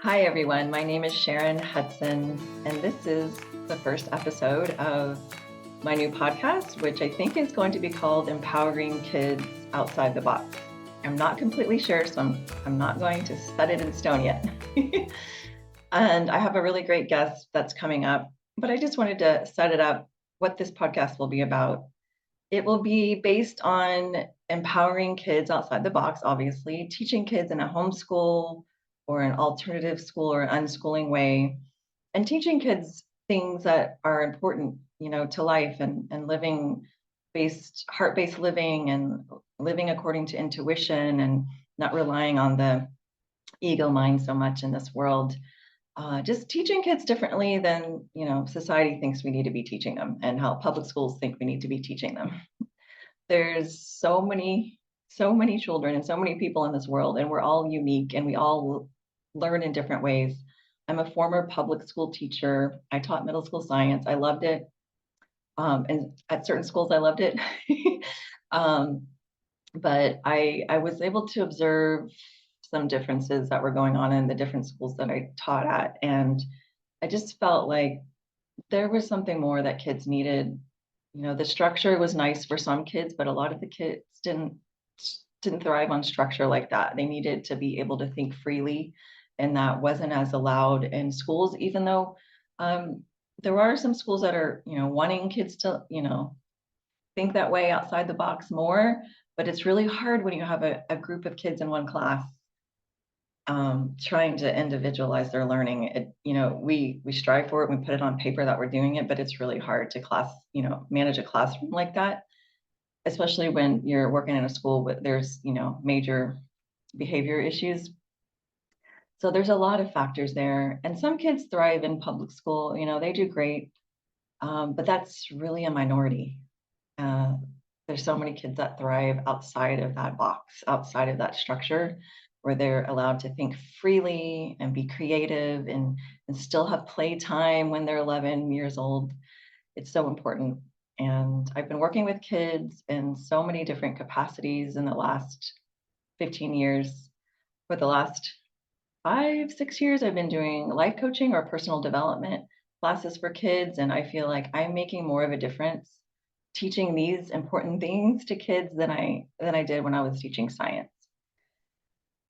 Hi, everyone. My name is Sharon Hudson, and this is the first episode of my new podcast, which I think is going to be called Empowering Kids Outside the Box. I'm not completely sure, so I'm not going to set it in stone yet. And I have a really great guest that's coming up, but I just wanted to set it up what this podcast will be about. It will be based on empowering kids outside the box, obviously, teaching kids in a homeschool or an alternative school or an unschooling way, and teaching kids things that are important, to life and living heart-based living and living according to intuition and not relying on the ego mind so much in this world. Just teaching kids differently than, society thinks we need to be teaching them and how public schools think we need to be teaching them. There's so many children and so many people in this world, and we're all unique and we all learn in different ways. I'm a former public school teacher. I taught middle school science. I loved it. And at certain schools, I loved it. But I was able to observe some differences that were going on in the different schools that I taught at. And I just felt like there was something more that kids needed. The structure was nice for some kids, but a lot of the kids didn't thrive on structure like that. They needed to be able to think freely, and that wasn't as allowed in schools, even though there are some schools that are, wanting kids to, think that way outside the box more. But it's really hard when you have a group of kids in one class trying to individualize their learning. We strive for it, we put it on paper that we're doing it, but it's really hard to manage a classroom like that, especially when you're working in a school where there's, major behavior issues. So there's a lot of factors there. And some kids thrive in public school, they do great. But that's really a minority. There's so many kids that thrive outside of that box, outside of that structure, where they're allowed to think freely and be creative and still have playtime when they're 11 years old. It's so important. And I've been working with kids in so many different capacities in the last 15 years. For the last 5-6 years, I've been doing life coaching or personal development classes for kids. And I feel like I'm making more of a difference teaching these important things to kids than I did when I was teaching science.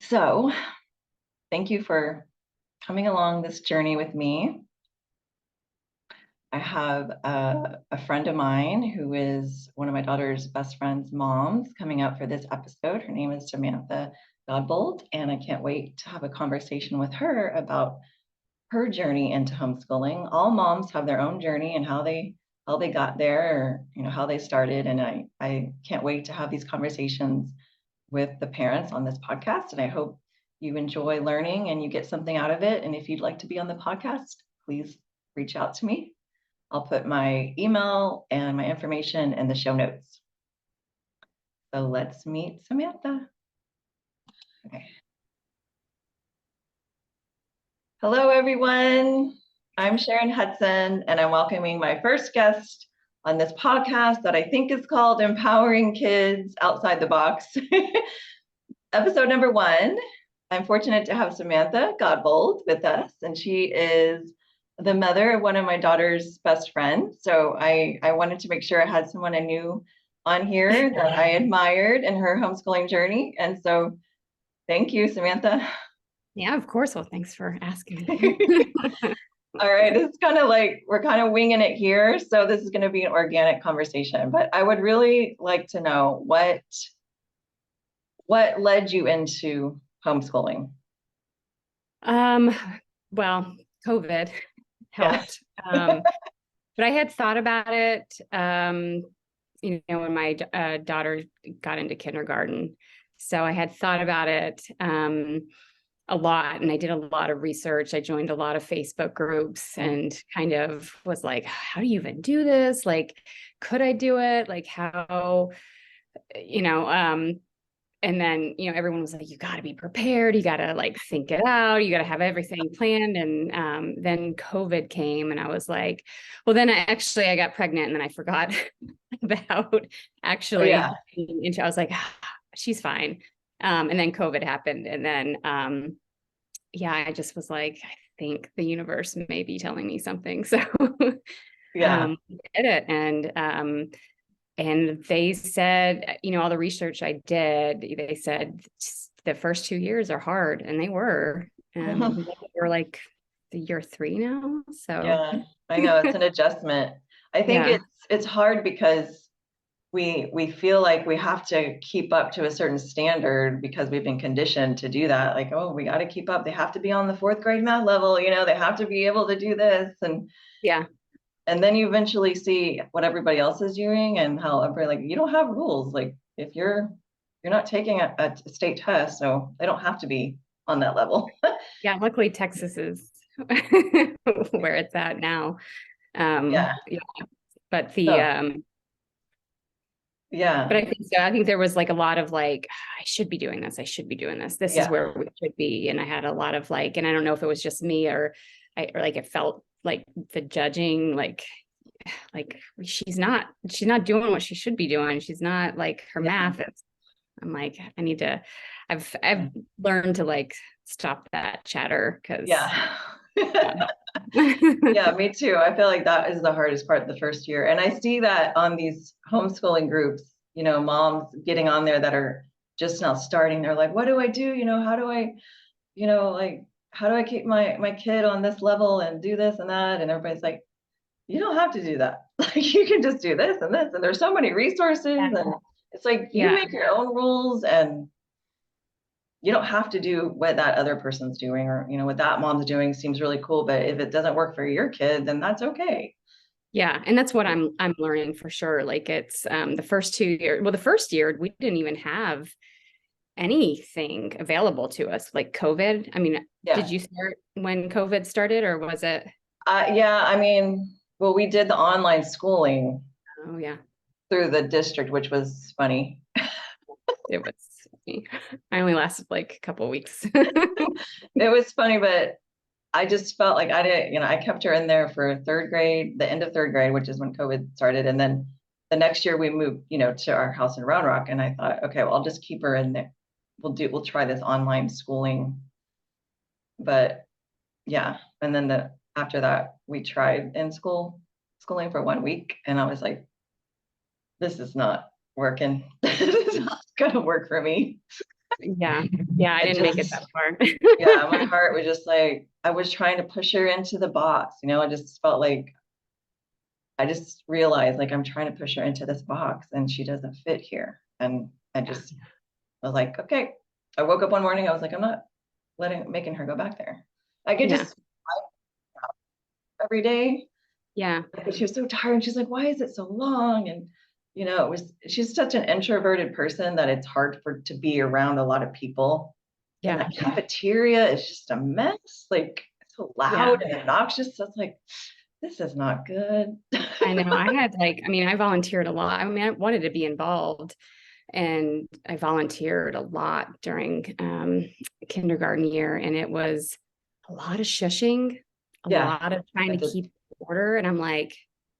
So thank you for coming along this journey with me. I have a friend of mine who is one of my daughter's best friend's moms coming out for this episode. Her name is Samantha Godbold, and I can't wait to have a conversation with her about her journey into homeschooling. All moms have their own journey and how they got there, or how they started. And I can't wait to have these conversations with the parents on this podcast. And I hope you enjoy learning and you get something out of it. And if you'd like to be on the podcast, please reach out to me. I'll put my email and my information in the show notes. So let's meet Samantha. Okay. Hello, everyone. I'm Sharon Hudson, and I'm welcoming my first guest on this podcast that I think is called Empowering Kids Outside the Box. Episode number 1. I'm fortunate to have Samantha Godbold with us, and she is the mother of one of my daughter's best friends. So I wanted to make sure I had someone I knew on here that I admired in her homeschooling journey. And so thank you, Samantha. Yeah, of course. Well, thanks for asking me. All right, it's kind of like we're kind of winging it here. So this is going to be an organic conversation, but I would really like to know what led you into homeschooling? Well, COVID helped. Yeah. But I had thought about it, when my daughter got into kindergarten. So I had thought about it a lot, and I did a lot of research. I joined a lot of Facebook groups and kind of was like, how do you even do this? Like, could I do it? Like, how, and then, everyone was like, you got to be prepared. You got to like think it out. You got to have everything planned. And then COVID came and I was like, well, then I got pregnant and then I forgot about actually, I was like, she's fine. And then COVID happened. And then yeah, I just was like, I think the universe may be telling me something. So Yeah. I did it. And they said, all the research I did, they said the first 2 years are hard, and they were. We're like the year 3 now. So Yeah, I know it's an adjustment. I think yeah, it's hard because we feel like we have to keep up to a certain standard because we've been conditioned to do that. Like, oh, we got to keep up. They have to be on the fourth grade math level, they have to be able to do this. yeah, And then you eventually see what everybody else is doing and how everybody, like, you don't have rules. Like if you're not taking a state test, so they don't have to be on that level. yeah. Luckily, Texas is where it's at now. Yeah. Yeah, but the So yeah. but I think so. I think there was like a lot of like, I should be doing this. I should be doing this. This is Yeah. where we should be. And I had a lot of like, and I don't know if it was just me or like it felt like the judging, like she's not doing what she should be doing. She's not like her Yeah. math. I'm like, I've learned to like stop that chatter because Yeah. Yeah, me too. I feel like that is the hardest part the first year. And I see that on these homeschooling groups, moms getting on there that are just now starting. They're like, what do I do? How do I, like, how do I keep my kid on this level and do this and that? And everybody's like, you don't have to do that. Like you can just do this and this. And there's so many resources. And it's like you yeah. make your own rules and you don't have to do what that other person's doing or what that mom's doing seems really cool, but if it doesn't work for your kid, then that's okay. Yeah, and that's what I'm learning for sure. Like it's the first 2 years. Well, the first year we didn't even have anything available to us, like COVID. I mean, Yeah. did you start when COVID started, or was it? Yeah, I mean, well, we did the online schooling Oh yeah, through the district, which was funny. it was me. I only lasted like a couple of weeks. It was funny, but I just felt like I didn't, I kept her in there for third grade, the end of third grade, which is when COVID started. And then the next year we moved, to our house in Round Rock. And I thought, okay, well, I'll just keep her in there. We'll try this online schooling. But yeah. And then after that, we tried schooling for 1 week. And I was like, this is not working. This is not gonna work for me. Yeah, I didn't make it that far. Yeah, my heart was just like, I was trying to push her into the box, I just felt like I just realized like I'm trying to push her into this box and she doesn't fit here. And I just was like, okay. I woke up one morning, I was like, I'm not making her go back there. I could just every day. Yeah, But she was so tired and she's like, why is it so long? And she's such an introverted person that it's hard to be around a lot of people. And yeah, the cafeteria is just a mess, like it's so loud and obnoxious. So it's like, this is not good. I know. I volunteered a lot. I mean, I wanted to be involved, and I volunteered a lot during kindergarten year, and it was a lot of shushing, a Yeah. lot of trying to keep order. And I'm like,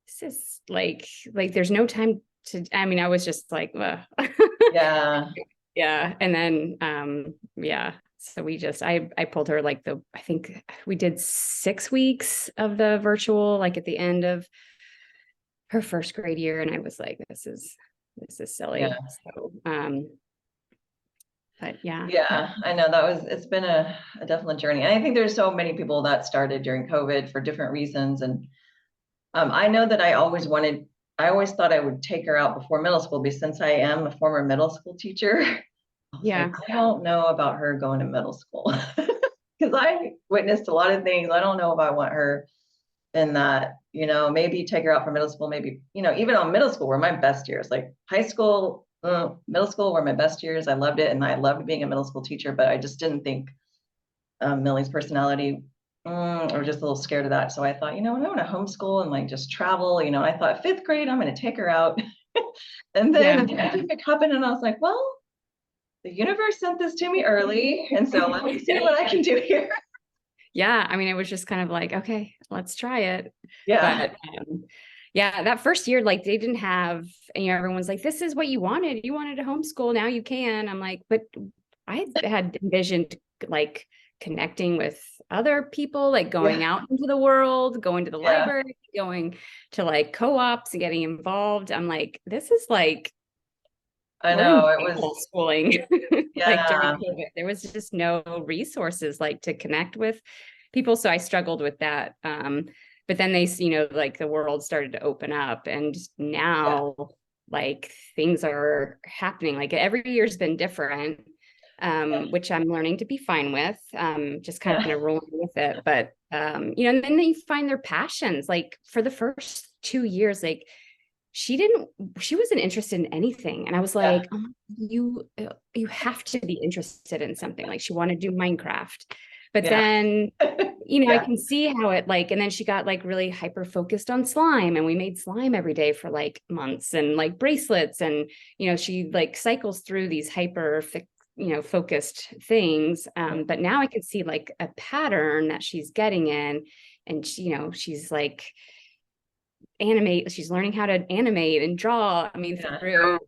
this is like there's no time to, I was just like, Yeah. yeah. And then, so I pulled her like I think we did 6 weeks of the virtual, like at the end of her first grade year. And I was like, this is silly. Yeah. So, but yeah. Yeah, I know it's been a definite journey. And I think there's so many people that started during COVID for different reasons. And I know that I always thought I would take her out before middle school, because since I am a former middle school teacher, Yeah. I don't know about her going to middle school because I witnessed a lot of things. I don't know if I want her in that, maybe take her out for middle school, maybe, even on middle school were my best years, like high school, middle school were my best years. I loved it. And I loved being a middle school teacher, but I just didn't think Millie's personality, I was just a little scared of that. So I thought, I want to homeschool and like just travel, I thought fifth grade, I'm going to take her out. And then the pandemic happened and I was like, well, the universe sent this to me early. And so let me see what I can do here. Yeah. It was just kind of like, okay, let's try it. Yeah. But that first year, like they didn't have, everyone's like, this is what you wanted. You wanted to homeschool. Now you can. I'm like, but I had envisioned like connecting with other people, like going Yeah. out into the world, going to the Yeah. library, going to like co-ops and getting involved. I'm like, this is like, I we're know in it was, homeschooling. Like during yeah. COVID, there was just no resources like to connect with people. So I struggled with that. But then they, like the world started to open up, and Yeah. now like things are happening. Like every year's been different, Yeah. which I'm learning to be fine with, just kind Yeah. of rolling with it. But, and then they find their passions. Like for the first 2 years, like she wasn't interested in anything. And I was Yeah. like, oh, you have to be interested in something. Like she wanted to do Minecraft. But Yeah. then, I Yeah. can see how it like, and then she got like really hyper focused on slime, and we made slime every day for like months, and like bracelets. And, she like cycles through these focused things. But now I can see like a pattern that she's getting in, and she's like, she's learning how to animate and draw. I mean, Yeah. through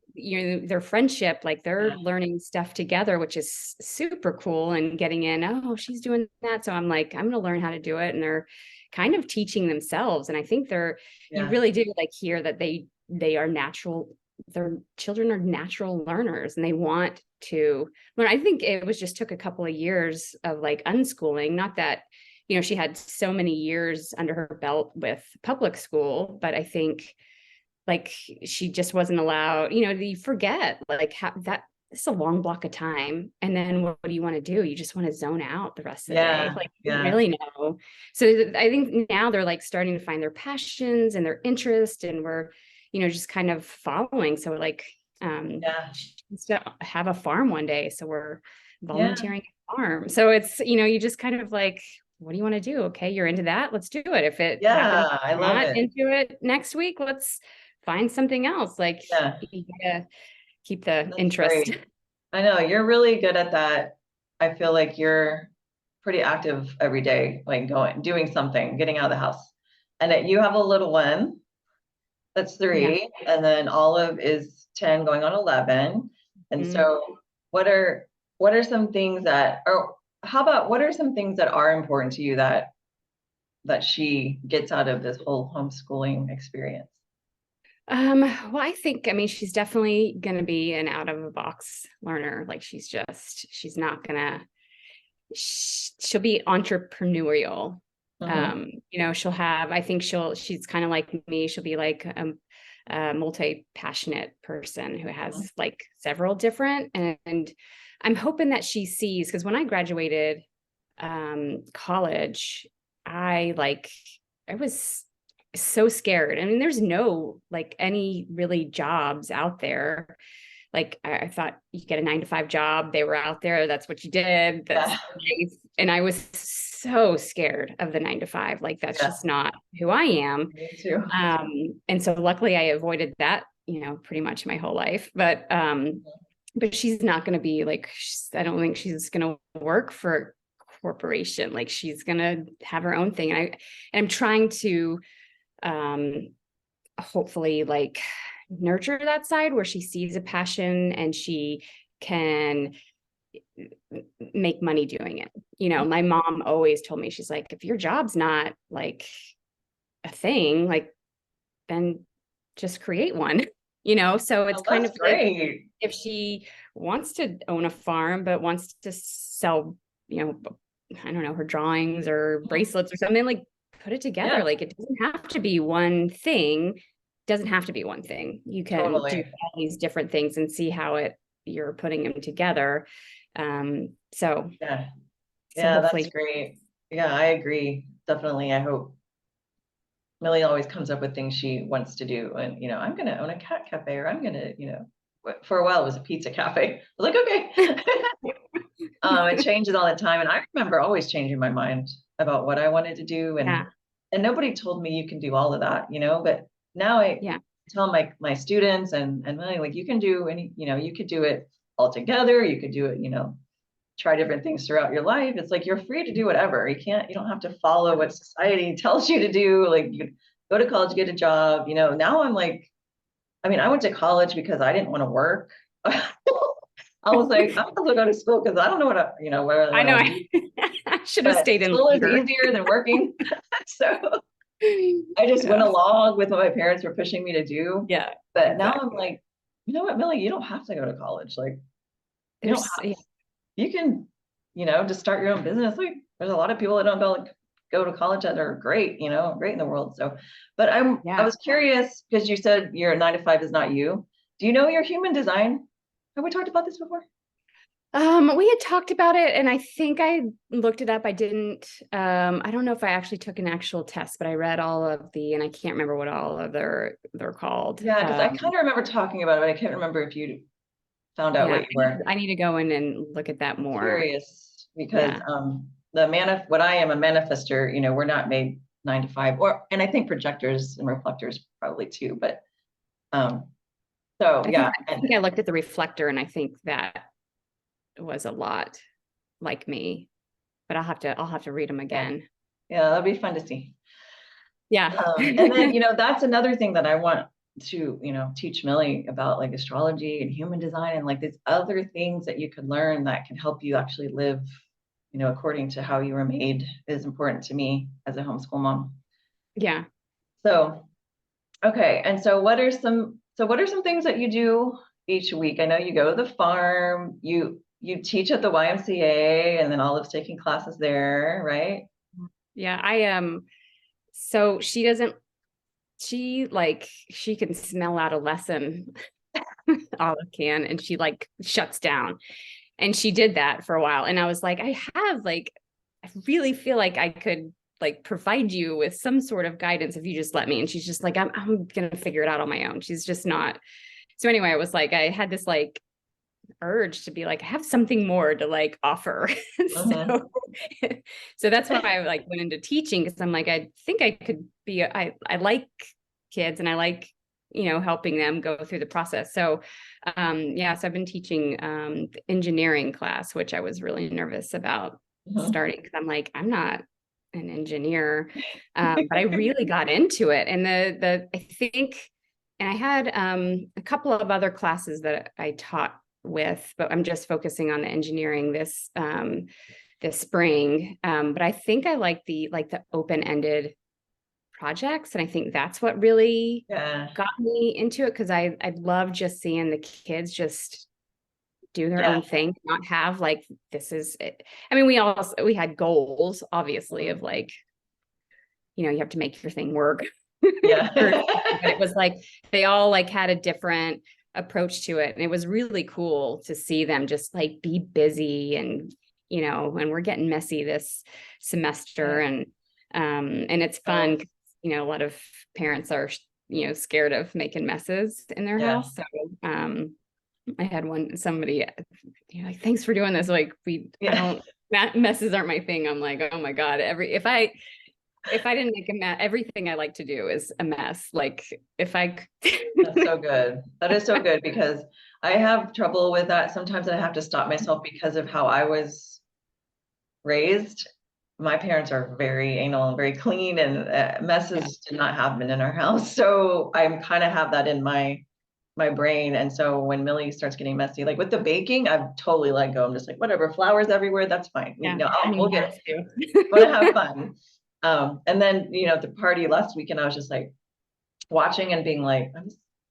their friendship, like they're Yeah. learning stuff together, which is super cool, and getting in, oh, she's doing that, so I'm like, I'm going to learn how to do it. And they're kind of teaching themselves. And I think you Yeah. really do like hear that they are natural, their children are natural learners, and they want to learn. I think it was just took a couple of years of like unschooling, not that she had so many years under her belt with public school, but I think like she just wasn't allowed, you forget like how that it's a long block of time. And then what do you want to do? You just want to zone out the rest of the day. Yeah. Like you don't Yeah. really know. So I think now they're like starting to find their passions and their interest, and we're, just kind of following. So like, Yeah. she wants to have a farm one day. So we're Yeah. volunteering at the farm. So it's, you just kind of like, what do you want to do? Okay, you're into that. Let's do it. If it happens, Yeah. I love not it. into it next week, let's find something else. Like Yeah. you gotta keep the That's interest. great. I know you're really good at that. I feel like you're pretty active every day, like doing something, getting out of the house. And that you have a little one that's Yeah. 3, and then Olive is 10 going on 11. And Mm. so what are some things that or how about what are some things that are important to you that she gets out of this whole homeschooling experience? Well, I mean, she's definitely gonna be an out of the box learner. Like she's not gonna, she'll be entrepreneurial. Hmm. I think she's kind of like me. She'll be like a multi-passionate person who has like several different, and I'm hoping that she sees, because when I graduated college, I was so scared. I mean, there's no like any really jobs out there. Like I thought you get a 9 to 5 job. They were out there. That's what you did. That's Yeah. nice. And I was so scared of the 9 to 5. Like that's Yeah. just not who I am. Me too. And so luckily I avoided that, pretty much my whole life. But she's not going to be like, I don't think she's going to work for a corporation. Like she's going to have her own thing. And I'm trying to um hopefully like nurture that side where she sees a passion and she can make money doing it. My mom always told me, she's like, if your job's not like a thing, like then just create one. So it's Oh, kind that's of like great. if she wants to own a farm but wants to sell, you know, I don't know, her drawings or bracelets or something, like put it together. Yeah, Like it doesn't have to be one thing. Doesn't have to be one thing. You can do totally. all these different things and see how you're putting them together. So Yeah. so Yeah, that's hopefully, great. Yeah, I agree. Definitely. I hope Millie always comes up with things she wants to do. And, I'm going to own a cat cafe, or I'm going to, for a while it was a pizza cafe. I was like, okay. It changes all the time. And I remember always changing my mind about what I wanted to do. yeah, And nobody told me you can do all of that, but now I yeah, tell my students and really like, you can do any, you could do it all together. You could do it, try different things throughout your life. It's like you're free to do whatever. You don't have to follow what society tells you to do. Like you go to college, get a job. Now I'm like, I mean, I went to college because I didn't want to work. I was like, I'm gonna go to school because I don't know what I I know want to do. I should have But stayed in school is longer. easier than working. So I just went Yeah. along with what my parents were pushing me to do. Yeah, But now I'm exactly. like, you know what, Millie, you don't have to go to college. Like, you don't There's, have, yeah, you can, just start your own business. Like, there's a lot of people that don't go to college that are great, great in the world. So, but I yeah. was curious because you said your 9 to 5 is not you. Do you know your human design? Have we talked about this before? We had talked about it and I think I looked it up. I didn't, I don't know if I actually took an actual test, but I read all of and I can't remember what all of they're called. Yeah, because I kind of remember talking about it, but I can't remember if you found out Yeah, what you were. I need to go in and look at that I'm more. curious because Yeah. what I am a manifester, we're not made 9 to 5, and I think projectors and reflectors probably too, but um so I think yeah. I think I looked at the reflector and I think that was a lot like me, but I'll have to read them Yeah, again. yeah, that'll be fun to see. Yeah. And then that's another thing that I want to teach Millie about, like astrology and human design and like these other things that you could learn that can help you actually live according to how you were made is important to me as a homeschool mom. Yeah. So, okay. And so what are some things that you do each week? I know you go to the farm, you teach at the YMCA, and then Olive's taking classes there, right? Yeah. So she can smell out a lesson. Olive can, and she like shuts down. And she did that for a while. And I was like, I really feel like I could like provide you with some sort of guidance if you just let me. And she's just like, I'm gonna figure it out on my own. She's just not. So anyway, I was like, I had this like urge to be like, I have something more to like offer. Mhm. so so that's why I like went into teaching, because I'm like, I think I could be I like kids and I like helping them go through the process. So yeah, so I've been teaching the engineering class, which I was really nervous about Mhm. starting because I'm like, I'm not an engineer. But I really got into it. And the I think, and I had a couple of other classes that I taught with, but I'm just focusing on the engineering this spring. But I think I like the open-ended projects, and I think that's what really Yeah. got me into it, because I love just seeing the kids just do their Yeah. own thing, not have like this is it. I mean, we had goals, obviously, of like, you have to make your thing work. Yeah. But it was like they all like had a different approach to it, and it was really cool to see them just like be busy. And when we're getting messy this semester, and it's fun, 'cause, a lot of parents are scared of making messes in their Yeah. house. So I had somebody like, thanks for doing this. Like, I Yeah. don't, messes aren't my thing. I'm like, oh my God, if I didn't make a mess, everything I like to do is a mess. Like if I That's so good. That is so good because I have trouble with that. Sometimes I have to stop myself because of how I was raised. My parents are very anal and very clean, and yeah, messes did not happen in our house. So I'm kind of have that in my brain. And so when Millie starts getting messy, like with the baking, I've totally let go. I'm just like, whatever, flowers everywhere, that's fine. yeah, We'll you get have it. to. Want to have fun. And then, at the party last weekend, I was just like watching and being like,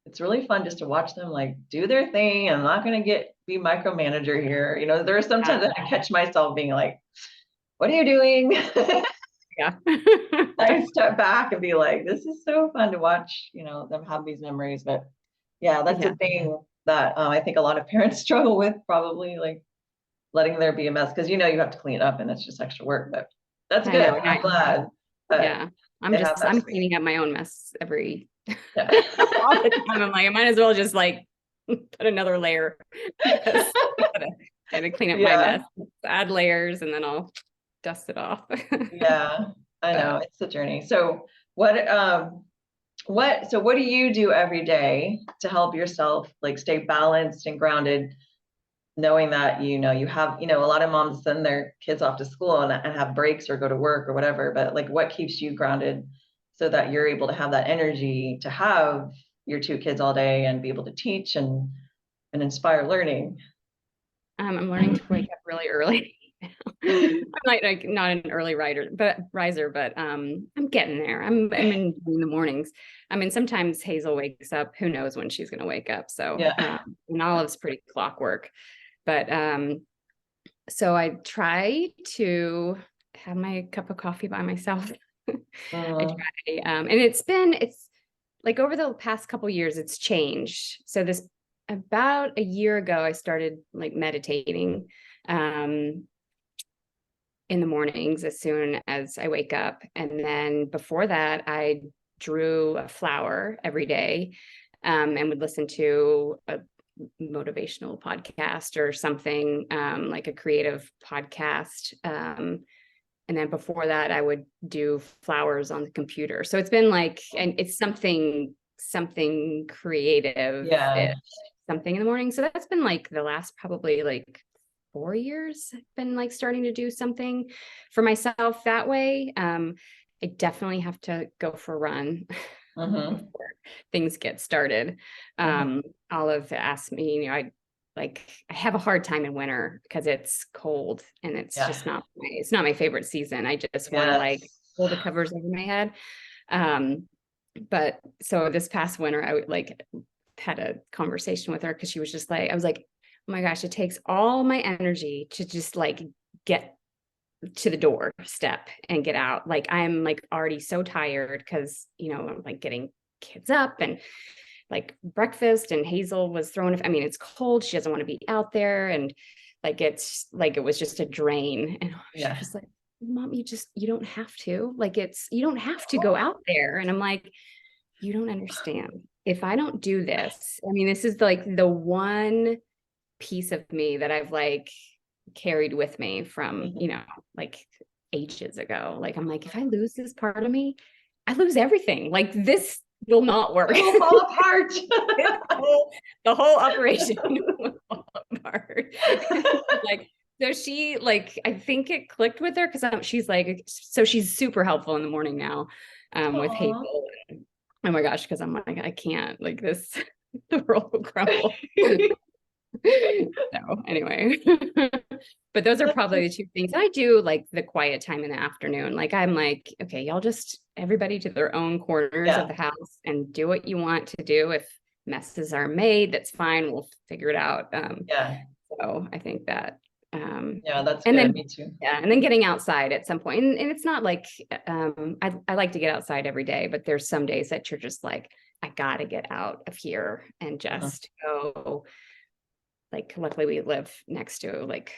it's really fun just to watch them like do their thing. I'm not going to be micromanager here. There are sometimes that I catch myself being like, what are you doing? Yeah. I step back and be like, this is so fun to watch, them have these memories. But yeah, that's a Yeah. thing that I think a lot of parents struggle with, probably like letting there be a mess because you have to clean it up and it's just extra work. But that's I good. know. I'm glad that Yeah. they have that I'm space. cleaning up my own mess Yeah. all the time. I'm like, I might as well just like put another layer, because I gotta clean up my Yeah. mess, add layers, and then I'll dust it off. Yeah. I know But it's a journey. So what do you do every day to help yourself like stay balanced and grounded, knowing that you have a lot of moms send their kids off to school and have breaks or go to work or whatever, but like what keeps you grounded so that you're able to have that energy to have your two kids all day and be able to teach and inspire learning? I'm learning to wake up really early. I'm like not an early riser, but I'm getting there. I'm in the mornings. I mean, sometimes Hazel wakes up, who knows when she's gonna wake up. So Yeah. and Olive's pretty clockwork. But so I try to have my cup of coffee by myself. I Mm, try. And it's like over the past couple years, it's changed. So this about a year ago, I started like meditating in the mornings as soon as I wake up. And then before that, I drew a flower every day, and would listen to a motivational podcast or something, like a creative podcast. And then before that, I would do flowers on the computer. So it's been like, and it's something creative, yeah. something in the morning. So that's been like the last probably like 4 years. I've been like starting to do something for myself that way. I definitely have to go for a run Mm-hmm. before things get started. Mm-hmm. Olive asked me, I have a hard time in winter because it's cold and it's Yeah. just it's not my favorite season. I just want to like Yes. pull the covers over my head. Um, but so this past winter, I would like had a conversation with her because she was just like, I was like, oh my gosh, it takes all my energy to just like get to the doorstep and get out. Like I'm like already so tired because I'm like getting kids up and like breakfast, and Hazel was throwing, I mean, it's cold. She doesn't want to be out there. And like, it's like, it was just a drain. And she Yeah. was like, Mom, you don't have to, like, you don't have to go out there. And I'm like, you don't understand. If I don't do this, I mean, this is like the one piece of me that I've like carried with me from, like ages ago. Like, I'm like, if I lose this part of me, I lose everything. Like, this will not work. It will fall apart. The whole operation will fall apart. Like, so she like, I think it clicked with her because she's like, so she's super helpful in the morning now, with Aw. Hazel. Oh my gosh, because I'm like, I can't like this, the world will crumble. So anyway, but those are That's probably just, the two things I do, like the quiet time in the afternoon. Like I'm like, okay, y'all just everybody to their own corners of yeah. the house and do what you want to do. If messes are made, that's fine. We'll figure it out. Yeah. So I think that, Yeah, that's and good. then Me too. yeah, and then getting outside at some point. And it's not like I like to get outside every day, but there's some days that you're just like, I gotta get out of here and Mhm. just go. Like luckily we live next to like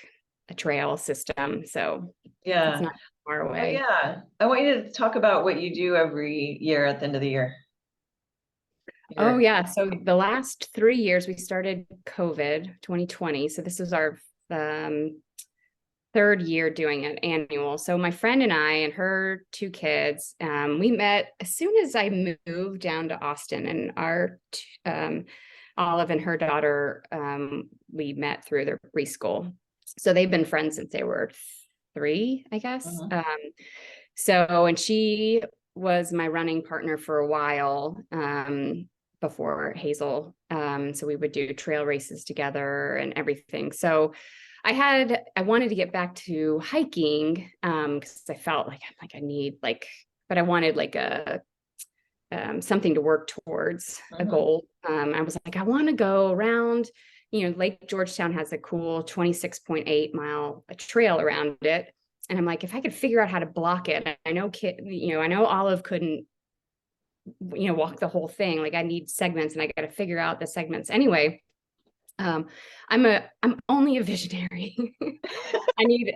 a trail system, so it's Yeah. not far Oh, away. yeah. I want you to talk about what you do every year at the end of the year. Oh Your, yeah, so the last 3 years we started COVID 2020, so this is our um, third year doing it annual. So my friend and I and her two kids, we met as soon as I moved down to Austin, and our Olive and her daughter, we met through their preschool. So they've been friends since they were 3, I guess. Mhm. So, and she was my running partner for a while, before Hazel. So we would do trail races together and everything. So I wanted to get back to hiking, because I felt like I need like, but I wanted like a something to work towards, a Mhm. goal. I was like, I want to go around, Lake Georgetown has a cool 26.8 mile trail around it. And I'm like, if I could figure out how to block it, I know Olive couldn't, walk the whole thing. Like I need segments and I got to figure out the segments. Anyway, um, I'm only a visionary. I need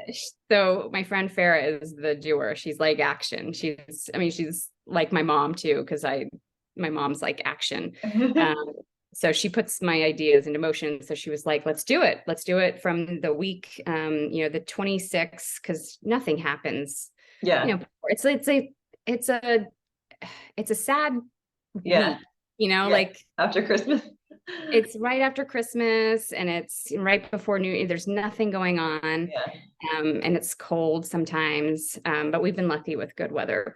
so my friend Farah is the doer. She's like action. She's like my mom too, because my mom's like action. Um, so she puts my ideas into motion. So she was like, let's do it. Let's do it from the week, the 26th, because nothing happens. Yeah. It's a it's a sad Yeah. week, Yeah. like After Christmas. it's right after Christmas and it's right before New Year. There's nothing going on. Yeah. And it's cold sometimes. But we've been lucky with good weather.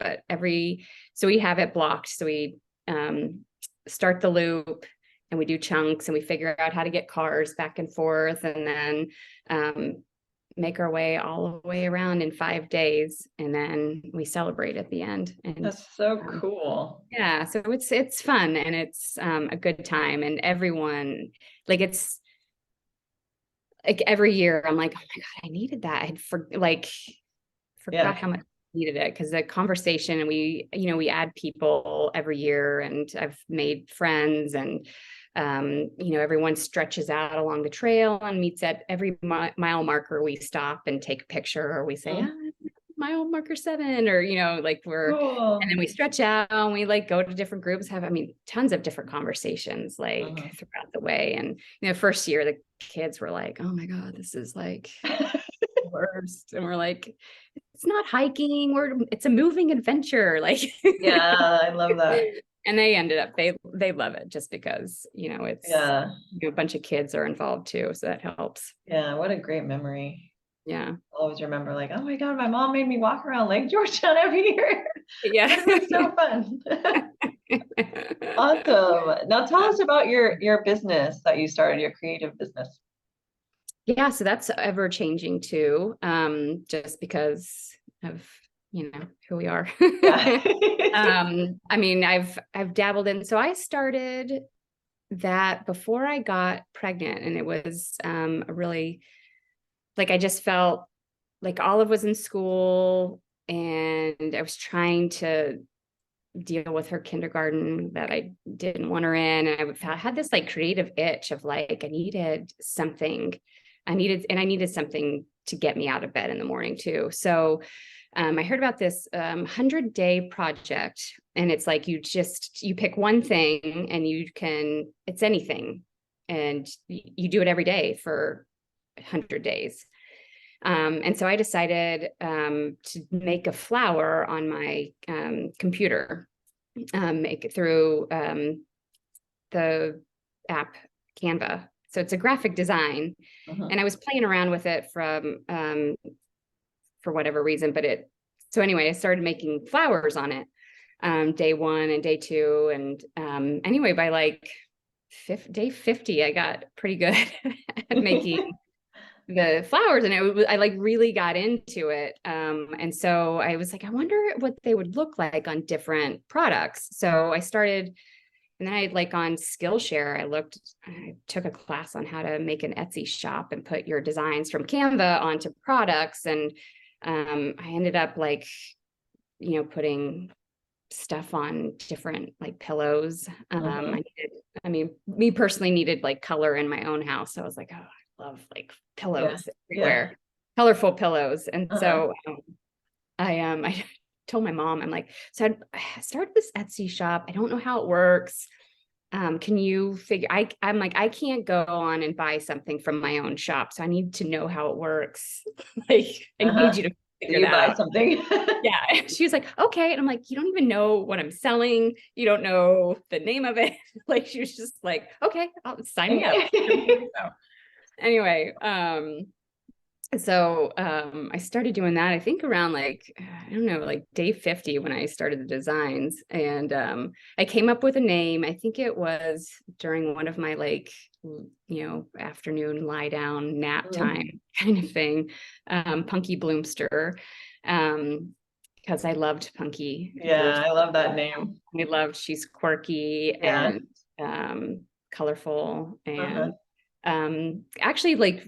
So we have it blocked. So we start the loop, and we do chunks and we figure out how to get cars back and forth, and then make our way all the way around in 5 days, and then we celebrate at the end. And That's so cool. yeah, so it's fun, and it's a good time, and everyone, like, it's like every year I'm like, oh my God, I needed that. Forgot how much I needed it, because the conversation, and we add people every year, and I've made friends, and everyone stretches out along the trail and meets at every mile marker. We stop and take a picture, or we say, mile marker 7, or, like Cool. and then we stretch out and we like go to different groups, have, tons of different conversations like throughout the way. And, first year, the kids were like, oh my God, this is like the worst. And we're like, it's not hiking, it's a moving adventure. Like, Yeah, I love that. And they ended up, they love it, just because, it's a bunch of kids are involved too. So that helps. Yeah, what a great memory. Yeah. I'll always remember, like, oh my God, my mom made me walk around Lake Georgetown every year. Yeah. It was so fun. Awesome. Now tell us about your business that you started, your creative business. Yeah, so that's ever changing too, just because of who we are. Yeah. I've dabbled in. So I started that before I got pregnant, and it was a really, like, I just felt like Olive was in school, and I was trying to deal with her kindergarten that I didn't want her in, and I had this like creative itch of like, I needed something. I needed something to get me out of bed in the morning too. So I heard about this 100-day project, and it's like you pick one thing, and it's anything, and you do it every day for 100 days. And so I decided to make a flower on my computer, make it through the app Canva. So it's a graphic design, and I was playing around with it for whatever reason, so anyway, I started making flowers on it, day 1 and day 2. And anyway, by like day 50, I got pretty good at making the flowers, and I like really got into it. And so I was like, I wonder what they would look like on different products. So I started. And then I like on Skillshare, I took a class on how to make an Etsy shop and put your designs from Canva onto products. And I ended up like, putting stuff on different like pillows. Me personally needed like color in my own house. So I was like, oh, I love like pillows everywhere, colorful pillows. And so I told my mom, I'm like, so I started this Etsy shop. I don't know how it works. Can you figure, I'm like, I can't go on and buy something from my own shop. So I need to know how it works. Like, I need you to figure that out. Buy something. Yeah. She was like, okay. And I'm like, you don't even know what I'm selling. You don't know the name of it. Like, she was just like, okay, I'll sign me up. So, anyway, so I started doing that, I think around like, I don't know, like day 50 when I started the designs. And I came up with a name. I think it was during one of my like, afternoon lie down nap time kind of thing, Punky Bloomster, because I loved Punky. Yeah, I love that name. She's quirky and colorful. And actually, like,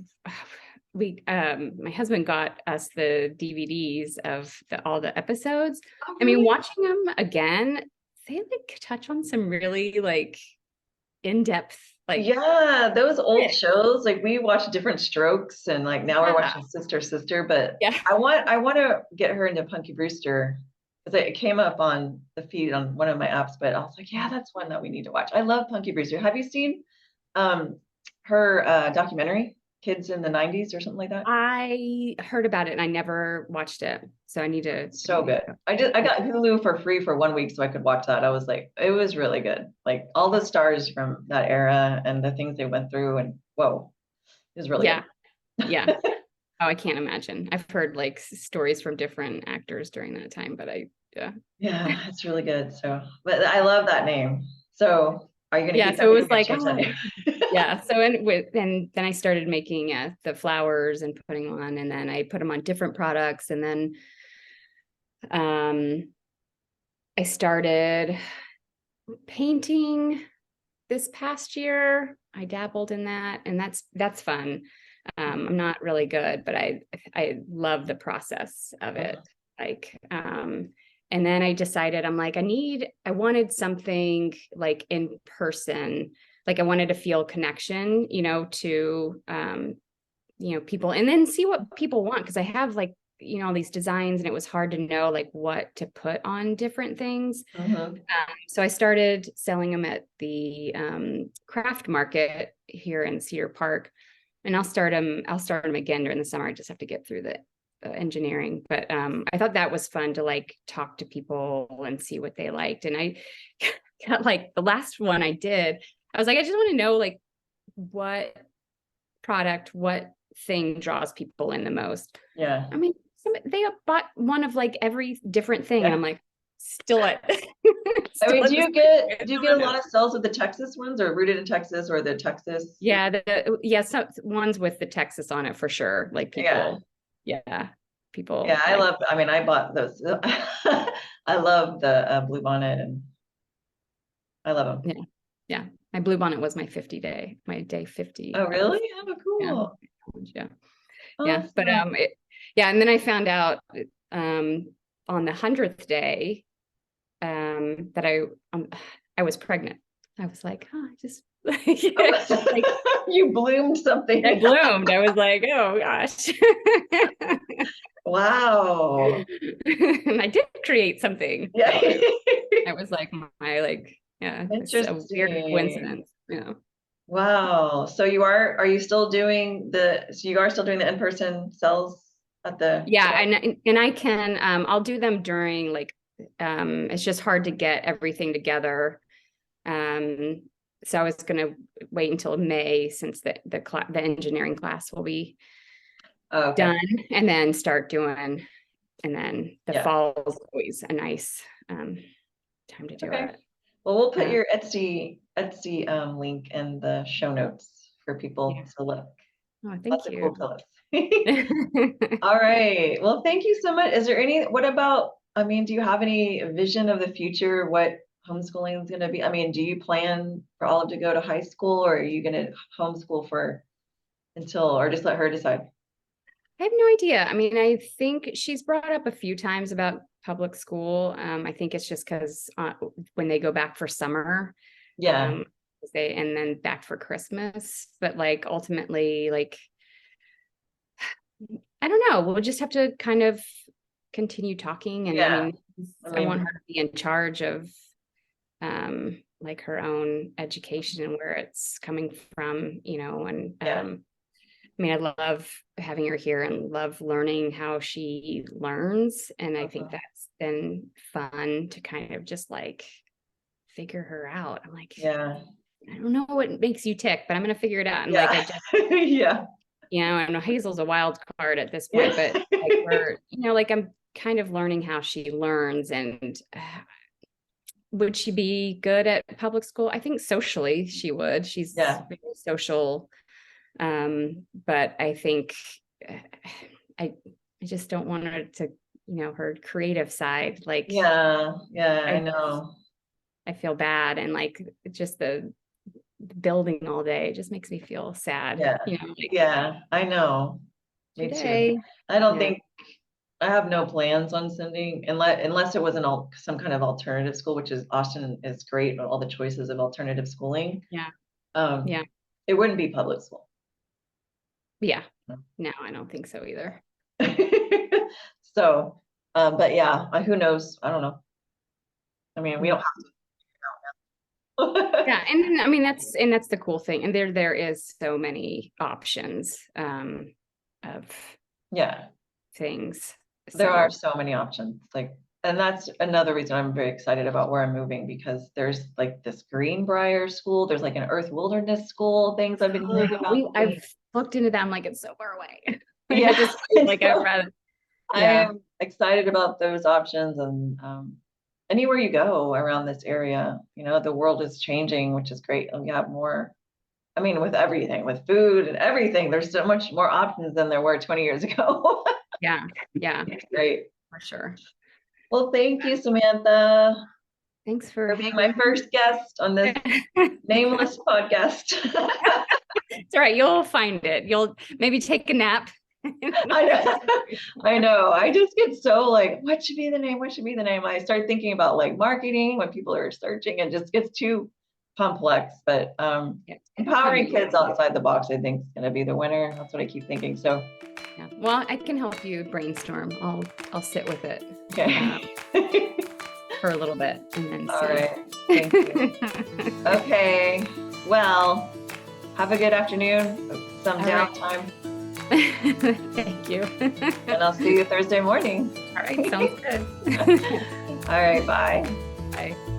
my husband got us the DVDs of all the episodes. Oh, I mean, watching them again, they like touch on some really like in-depth, like, those old shows, like we watch Different Strokes, and like now we're watching Sister, but I want to get her into Punky Brewster, because it came up on the feed on one of my apps, but I was like, yeah, that's one that we need to watch. I love Punky Brewster. Have you seen her documentary, Kids in the 90s or something like that? I heard about it and I never watched it, so I need to. So good. I got Hulu for free for 1 week so I could watch that. I was like, it was really good. Like all the stars from that era and the things they went through, and whoa, it was really good. Yeah. Oh, I can't imagine. I've heard like stories from different actors during that time, but yeah, it's really good. So, but I love that name. So Are you going to Yeah. keep that? So it Or are you was going to like, change that oh, name? yeah. So and then I started making the flowers and putting on, and then I put them on different products. And then I started painting this past year. I dabbled in that, and that's fun. I'm not really good, but I love the process of it. Like, and then I decided I'm like, I wanted something like in person, like I wanted to feel connection, to people, and then see what people want. Cause I have like, all these designs, and it was hard to know like what to put on different things. Mhm. So I started selling them at the craft market here in Cedar Park, and I'll start them again during the summer. I just have to get through the engineering, but I thought that was fun to like talk to people and see what they liked. And I got like the last one I did, I was like, I just want to know like what what thing draws people in the most. Yeah. I mean, they bought one of like every different thing, and Yeah. I'm like, still at I still mean, at the same. do you get a lot of sales with the Texas ones, or rooted in Texas, or the Texas? Yeah, so ones with the Texas on it for sure. Like Yeah. people, yeah, Yeah, people I like, love, I mean, I bought those. I love the blue bonnet, and I love them. yeah, yeah. My blue bonnet was my day 50 Oh, of, really? Oh, yeah, cool. yeah, yeah. But Awesome. yeah, and then I found out on the 100th day that I was pregnant. I was like, oh, I just like You bloomed I something. bloomed. I was like, oh gosh. Wow. And I did create something. So Yeah. it was like my like, yeah, it's a weird Interesting. coincidence, you know. Wow. So are you still doing so you are still doing the in-person sales at the Yeah, store? and I can I'll do them during like it's just hard to get everything together. Um so I was gonna wait until May, since the engineering class will be Oh, okay. done, and then start doing, and then the Yeah. fall is always a nice time to do Okay. it. Well, we'll put Yeah. your Etsy link in the show notes for people Yeah. to look. Oh, Lots thank of you. cool pillows. All right. Well, thank you so much. What about, I mean, do you have any vision of the future, what homeschooling is going to be? I mean, do you plan for Olive to go to high school, or are you going to homeschool or just let her decide? I have no idea. I mean, I think she's brought up a few times about public school. I think it's just because when they go back for summer, Yeah. um, and then back for Christmas. But like ultimately, like I don't know. We'll just have to kind of continue talking. And I Yeah. mean, I I want mean, her to be in charge of like her own education and where it's coming from, and yeah. I mean, I love having her here and love learning how she learns. And I think Uh-huh. that's been fun to kind of just like figure her out. I'm like, Yeah. I don't know what makes you tick, but I'm going to figure it out. And like, Yeah. Yeah. I know Hazel's a wild card at this point, but like Yeah. like I'm kind of learning how she learns. And would she be good at public school? I think socially she would. She's Yeah. very social. But I think uh, I I just don't want her to, her creative side. Like Yeah. Yeah. I I know. I feel bad, and like just the building all day just makes me feel sad. Yeah. Like Yeah. I know. Me too. today. I don't Yeah. think I have no plans on sending unless it was some kind of alternative school, which is Austin is great with all the choices of alternative schooling. Yeah. Um, Yeah. it wouldn't be public school. Yeah. No, I don't think so either. So, but yeah, who knows? I don't know. I mean, we Yeah. don't have Yeah. And then, I mean, that's the cool thing. And there is so many options of yeah, things. there are So so many options. And that's another reason I'm very excited about where I'm moving, because there's like this Greenbrier school, there's like an Earth Wilderness school, things I've been hearing about. I've looked into them, like it's so far away. I Yeah, just like I'd so rather, I yeah. am excited about those options, and anywhere you go around this area, the world is changing, which is great. And we have more, I mean, with everything, with food and everything, there's so much more options than there were 20 years ago. Yeah. Great. For sure. Well, thank you, Samantha, Thanks for for being my first guest on this nameless podcast. It's all right. You'll find it. You'll maybe take a nap. I know. I just get so like, what should be the name? What should be the name? I start thinking about like marketing when people are searching and just gets too complex. But empowering kids outside the box, I think, is going to be the winner. That's what I keep thinking. So, yeah. Well, I can help you brainstorm. I'll sit with it. Okay. For a little bit, and then all see. right. Thank you. Okay. Well, have a good afternoon. Some downtime. Thank you. And I'll see you Thursday morning. All right. Sounds good. All right. Bye. Bye.